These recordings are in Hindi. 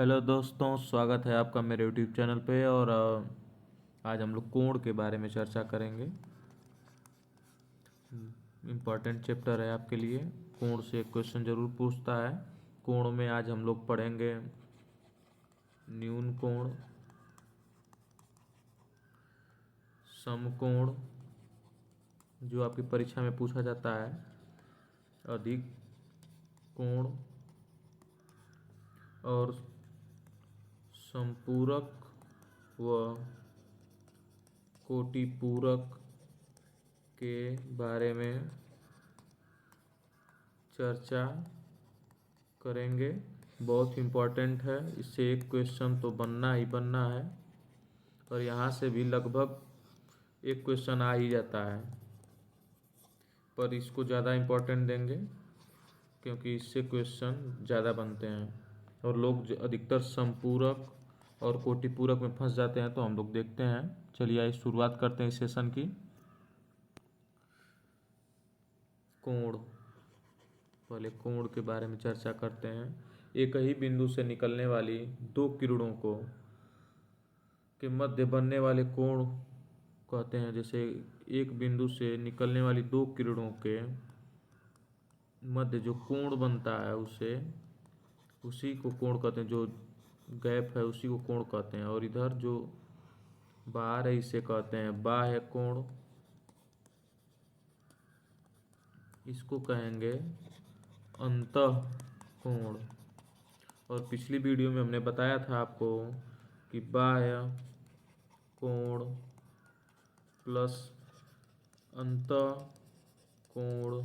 हेलो दोस्तों, स्वागत है आपका मेरे यूट्यूब चैनल पे। और आज हम लोग कोण के बारे में चर्चा करेंगे। इम्पॉर्टेंट चैप्टर है आपके लिए। कोण से एक क्वेश्चन जरूर पूछता है। कोण में आज हम लोग पढ़ेंगे न्यून कोण, समकोण जो आपकी परीक्षा में पूछा जाता है, अधिक कोण और संपूरक व कोटिपूरक के बारे में चर्चा करेंगे। बहुत इम्पोर्टेंट है, इससे एक क्वेश्चन तो बनना ही बनना है और यहाँ से भी लगभग एक क्वेश्चन आ ही जाता है, पर इसको ज़्यादा इम्पोर्टेंट देंगे क्योंकि इससे क्वेश्चन ज़्यादा बनते हैं और लोग अधिकतर संपूरक और कोटिपूरक में फंस जाते हैं। तो हम लोग देखते हैं। चलिए आइए शुरुआत करते हैं इस सेशन की। कोण, पहले कोण के बारे में चर्चा करते हैं। एक ही बिंदु से निकलने वाली दो किरणों को के मध्य बनने वाले कोण कहते हैं। जैसे एक बिंदु से निकलने वाली दो किरणों के मध्य जो कोण बनता है उसी को कोण कहते हैं। जो गैप है उसी को कोण कहते हैं। और इधर जो बाहर है इसे कहते हैं बाह्य कोण। इसको कहेंगे अंतः कोण। और पिछली वीडियो में हमने बताया था आपको कि बाह्य कोण प्लस अंतः कोण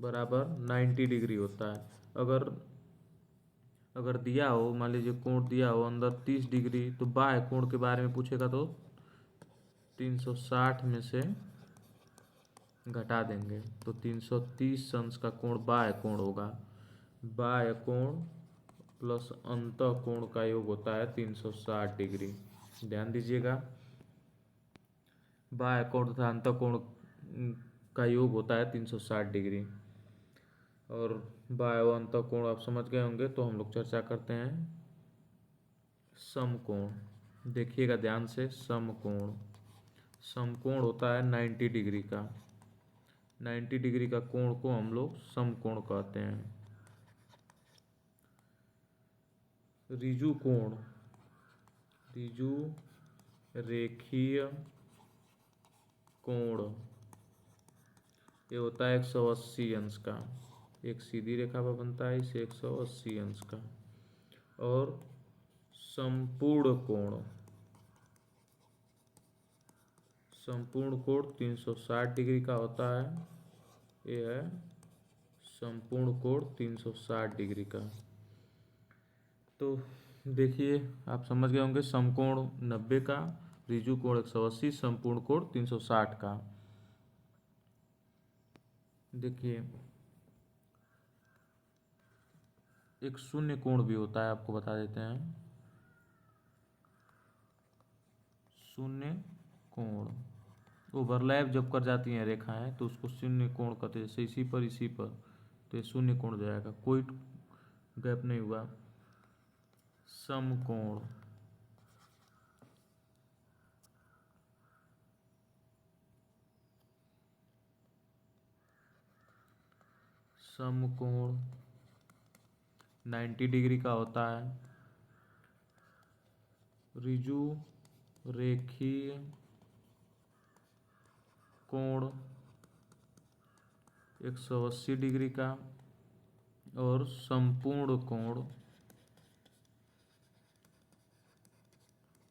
बराबर 90 डिग्री होता है। अगर दिया हो, मान लीजिए कोण दिया हो अंदर 30 डिग्री, तो बाह्य कोण के बारे में पूछेगा तो 360 में से घटा देंगे तो 330 अंश का कोण बाह्य कोण होगा। बाह्य कोण प्लस अंतः कोण का योग होता है 360 डिग्री। ध्यान दीजिएगा, बाह्य कोण तथा अंतः कोण का योग होता है 360 डिग्री। और बाह्य व अंतः कोण आप समझ गए होंगे। तो हम लोग चर्चा करते हैं समकोण। देखिएगा ध्यान से, समकोण समकोण होता है 90 डिग्री का। 90 डिग्री का कोण को हम लोग समकोण कहते हैं। ऋजु कोण, ऋजु रेखीय कोण, ये होता है 180 अंश का। एक सीधी रेखा पर बनता है इसे 180 अंश का। और संपूर्ण कोण, संपूर्ण कोण 360 डिग्री का होता है। ये है संपूर्ण कोण 360 डिग्री का। तो देखिए आप समझ गए होंगे, समकोण 90 का, ऋजु कोण 180, संपूर्ण कोण 360 का। देखिए एक शून्य कोण भी होता है, आपको बता देते हैं। शून्य कोण ओवरलैप जब कर जाती हैं रेखाएं तो उसको शून्य कोण कहते हैं। जैसे इसी पर तो ये शून्य कोण जाएगा, कोई गैप नहीं हुआ। समकोण, समकोण 90 डिग्री का होता है। ऋजु रेखीय कोण 180 डिग्री का। और संपूर्ण कोण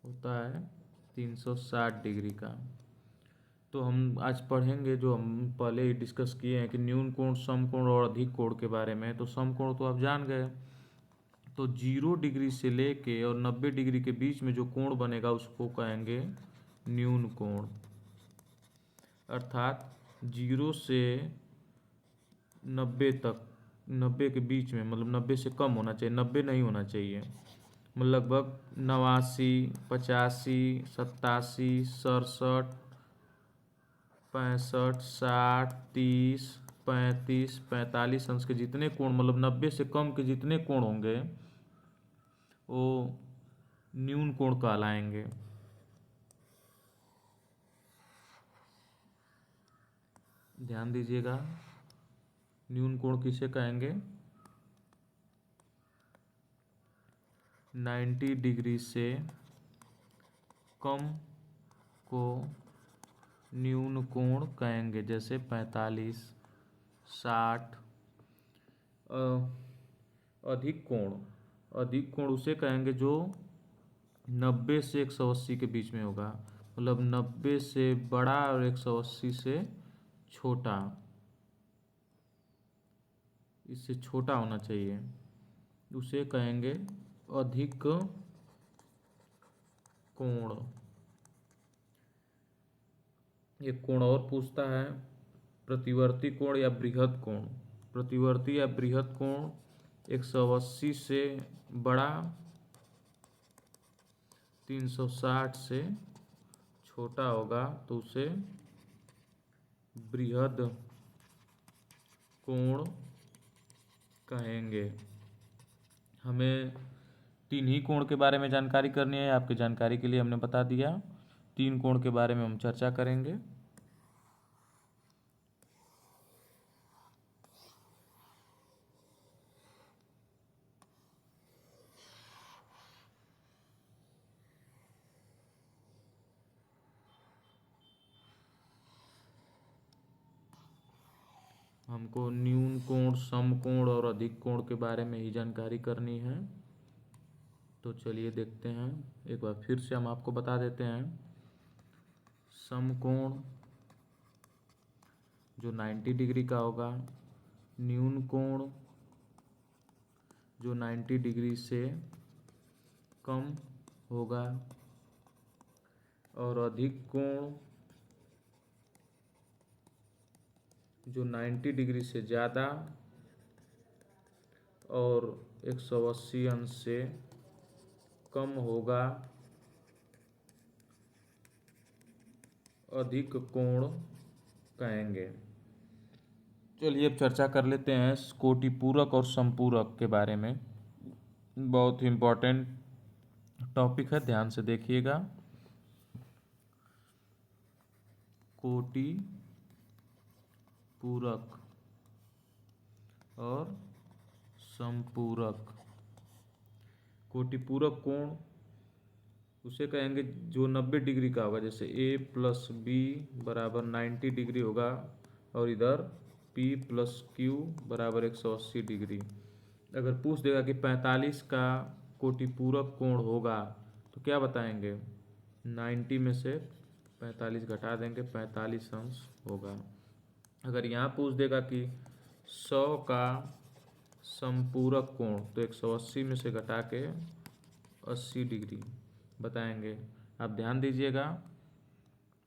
होता है 360 डिग्री का। तो हम आज पढ़ेंगे जो हम पहले ही डिस्कस किए हैं कि न्यून कोण, समकोण और अधिक कोण के बारे में। तो समकोण तो आप जान गए। तो 0 डिग्री से लेके और 90 डिग्री के बीच में जो कोण बनेगा उसको कहेंगे न्यून कोण। अर्थात 0 से 90 तक, 90 के बीच में, मतलब 90 से कम होना चाहिए, 90 नहीं होना चाहिए। मतलब लगभग 89, 85, 87, 67, 65, 60, 30, 35, 45 अंश के जितने कोण, मतलब 90 से कम के जितने कोण होंगे वो न्यून कोण कहलाएंगे। ध्यान दीजिएगा, न्यून कोण किसे कहेंगे? 90 डिग्री से कम को न्यून कोण कहेंगे, जैसे 45, 60। अधिक कोण उसे कहेंगे जो 90 से 180 के बीच में होगा, मतलब 90 से बड़ा और 180 से छोटा, इससे छोटा होना चाहिए, उसे कहेंगे अधिक कोण। एक कोण और पूछता है, प्रतिवर्ती कोण या बृहद कोण। प्रतिवर्ती या बृहद कोण 180 से बड़ा, 360 से छोटा होगा, तो उसे बृहद कोण कहेंगे। हमें 3 ही कोण के बारे में जानकारी करनी है, आपकी जानकारी के लिए हमने बता दिया। 3 कोण के बारे में हम चर्चा करेंगे। हमको न्यून कोण, समकोण और अधिक कोण के बारे में ही जानकारी करनी है। तो चलिए देखते हैं, एक बार फिर से हम आपको बता देते हैं। समकोण जो 90 डिग्री का होगा, न्यून कोण जो 90 डिग्री से कम होगा, और अधिक कोण जो 90 डिग्री से ज़्यादा और 180 अंश से कम होगा, अधिक कोण कहेंगे। चलिए अब चर्चा कर लेते हैं कोटि पूरक और समपूरक के बारे में। बहुत ही इम्पोर्टेंट टॉपिक है, ध्यान से देखिएगा। कोटि पूरक और समपूरक। कोटि पूरक कोण उसे कहेंगे जो 90 डिग्री का होगा, जैसे a प्लस बी बराबर 90 डिग्री होगा, और इधर p प्लस क्यू बराबर 180 डिग्री। अगर पूछ देगा कि 45 का कोटि पूरक कोण होगा, तो क्या बताएंगे? 90 में से 45 घटा देंगे, 45 अंश होगा। अगर यहाँ पूछ देगा कि 100 का समपूरक कोण, तो 180 में से घटा के 80 डिग्री बताएंगे। आप ध्यान दीजिएगा,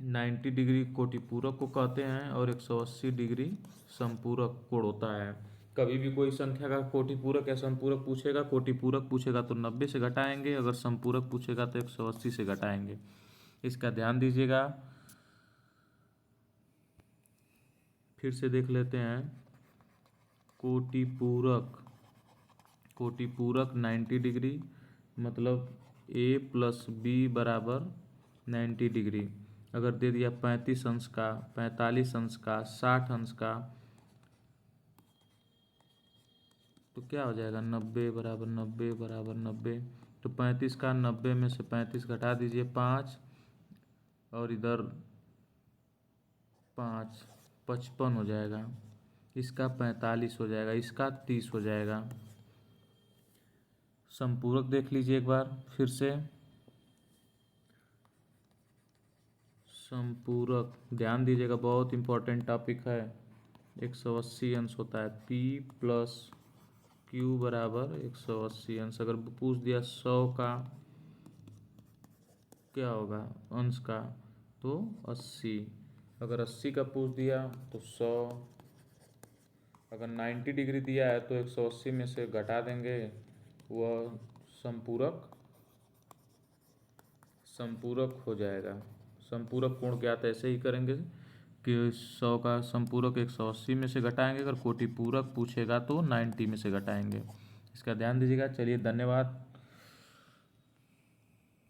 90 डिग्री कोटि पूरक को कहते हैं और 180 डिग्री समपूरक कोण होता है। कभी भी कोई संख्या का कोटि पूरक या समपूरक पूछेगा, कोटि पूरक पूछेगा तो 90 से घटाएंगे, अगर समपूरक पूछेगा तो 180 से घटाएंगे। इसका ध्यान दीजिएगा। फिर से देख लेते हैं, कोटि पूरक 90 डिग्री, मतलब a प्लस बी बराबर 90 डिग्री। अगर दे दिया 35 अंश का, 45 अंश का, 60 अंश का, तो क्या हो जाएगा? 90 बराबर 90 बराबर 90। तो 35 का 90 में से 35 घटा दीजिए, 5, और इधर 5, 55 हो जाएगा। इसका 45 हो जाएगा, इसका 30 हो जाएगा। समपूरक देख लीजिए एक बार फिर से। समपूरक ध्यान दीजिएगा, बहुत इंपॉर्टेंट टॉपिक है। 180 अंश होता है, p प्लस क्यू बराबर 180 अंश। अगर पूछ दिया 100 का क्या होगा अंश का, तो 80। अगर 80 का पूछ दिया तो 100। अगर 90 डिग्री दिया है तो 180 में से घटा देंगे, वह संपूरक हो जाएगा। संपूरक कोण ज्ञात ऐसे ही करेंगे कि 100 का संपूरक 180 में से घटाएंगे, अगर कोटि पूरक पूछेगा तो 90 में से घटाएंगे। इसका ध्यान दीजिएगा। चलिए धन्यवाद।